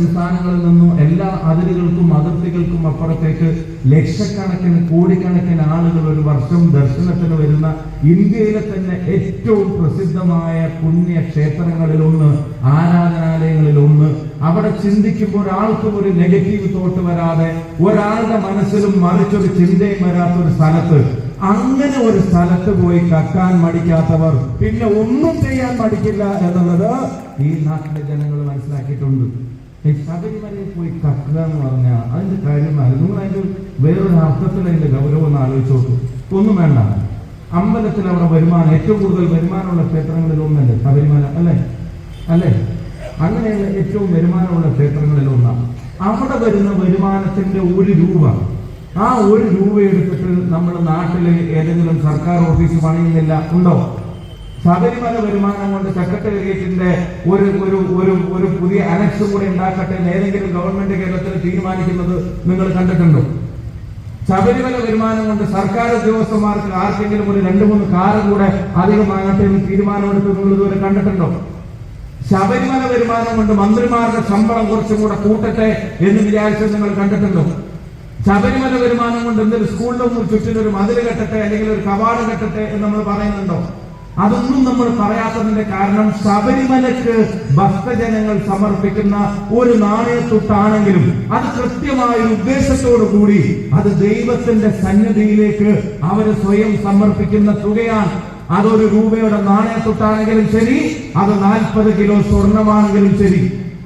സംസ്ഥാനങ്ങളിൽ നിന്നും എല്ലാ അതിരുകൾക്കും അതിർത്തികൾക്കും അപ്പുറത്തേക്ക് ലക്ഷക്കണക്കിന് കോടിക്കണക്കിന് ആളുകൾ ഒരു വർഷം ദർശനത്തിന് വരുന്ന ഇന്ത്യയിലെ തന്നെ ഏറ്റവും പ്രസിദ്ധമായ പുണ്യക്ഷേത്രങ്ങളിലൊന്ന്, ആരാധനാലയങ്ങളിലൊന്ന്. അവിടെ ചിന്തിക്കുമ്പോൾ ഒരാൾക്കും ഒരു നെഗറ്റീവ് തോട്ട് വരാതെ, ഒരാളുടെ മനസ്സിലും മറിച്ചൊരു ചിന്തയും വരാത്തൊരു സ്ഥലത്ത്, അങ്ങനെ ഒരു സ്ഥലത്ത് പോയി കക്കാൻ മടിക്കാത്തവർ പിന്നെ ഒന്നും ചെയ്യാൻ മടിക്കില്ല എന്നുള്ളത് ഈ നാട്ടിലെ ജനങ്ങൾ മനസ്സിലാക്കിയിട്ടുണ്ട്. ഈ ശബരിമലയിൽ പോയി കക്കുക എന്ന് പറഞ്ഞാൽ അതിന്റെ കാര്യമാണ്. നിങ്ങൾ അതിന്റെ വേറൊരു അർത്ഥത്തിൽ അതിന്റെ ഗൗരവം ഒന്ന് ആലോചിച്ച് നോക്കും. ഒന്നും വേണ്ട, അമ്പലത്തിൽ അവിടെ വരുമാനം ഏറ്റവും കൂടുതൽ വരുമാനമുള്ള ക്ഷേത്രങ്ങളിൽ ഒന്നല്ലേ ശബരിമല, അല്ലേ? അങ്ങനെയുള്ള ഏറ്റവും വരുമാനമുള്ള ക്ഷേത്രങ്ങളിൽ ഒന്നാണ്. അവിടെ വരുന്ന വരുമാനത്തിന്റെ 1 രൂപ, ആ 1 രൂപ എടുത്തിട്ട് നമ്മുടെ നാട്ടില് ഏതെങ്കിലും സർക്കാർ ഓഫീസ് പണിയുന്നില്ല, ഉണ്ടോ? ശബരിമല വരുമാനം കൊണ്ട് സെക്രട്ടേറിയറ്റിന്റെ ഒരു പുതിയ അനക്സ് കൂടെ ഉണ്ടാക്കട്ടെ എന്ന് ഏതെങ്കിലും ഗവൺമെന്റ് കേരളത്തിൽ തീരുമാനിക്കുന്നത് നിങ്ങൾ കണ്ടിട്ടുണ്ടോ? ശബരിമല വരുമാനം കൊണ്ട് സർക്കാർ ഉദ്യോഗസ്ഥന്മാർക്ക് ആർക്കെങ്കിലും ഒരു 2-3 കാറ് കൂടെ അധികമാകട്ടെ എന്ന് തീരുമാനമെടുത്ത് നിങ്ങൾ ഇതുവരെ കണ്ടിട്ടുണ്ടോ? ശബരിമല വരുമാനം കൊണ്ട് മന്ത്രിമാരുടെ ശമ്പളം കുറച്ചും കൂടെ കൂട്ടട്ടെ എന്ന് വിചാരിച്ചത് നിങ്ങൾ കണ്ടിട്ടുണ്ടോ? ശബരിമല വരുമാനം കൊണ്ട് എന്തൊരു സ്കൂളിലൊന്നും ചുറ്റിനൊരു മതിൽ കെട്ടട്ടെ അല്ലെങ്കിൽ ഒരു കവാടം കെട്ടട്ടെ എന്ന് നമ്മൾ പറയുന്നുണ്ടോ? അതൊന്നും നമ്മൾ പറയാത്തതിന്റെ കാരണം ശബരിമലക്ക് ഭക്തജനങ്ങൾ സമർപ്പിക്കുന്ന ഒരു നാണയത്തുട്ടാണെങ്കിലും അത് കൃത്യമായ ഒരു ഉദ്ദേശത്തോടു കൂടി അത് ദൈവത്തിന്റെ സന്നിധിയിലേക്ക് അവര് സ്വയം സമർപ്പിക്കുന്ന തുകയാണ്. അതൊരു രൂപയുടെ നാണയത്തുട്ടാണെങ്കിലും ശരി, അത് 40 കിലോ സ്വർണമാണെങ്കിലും ശരി,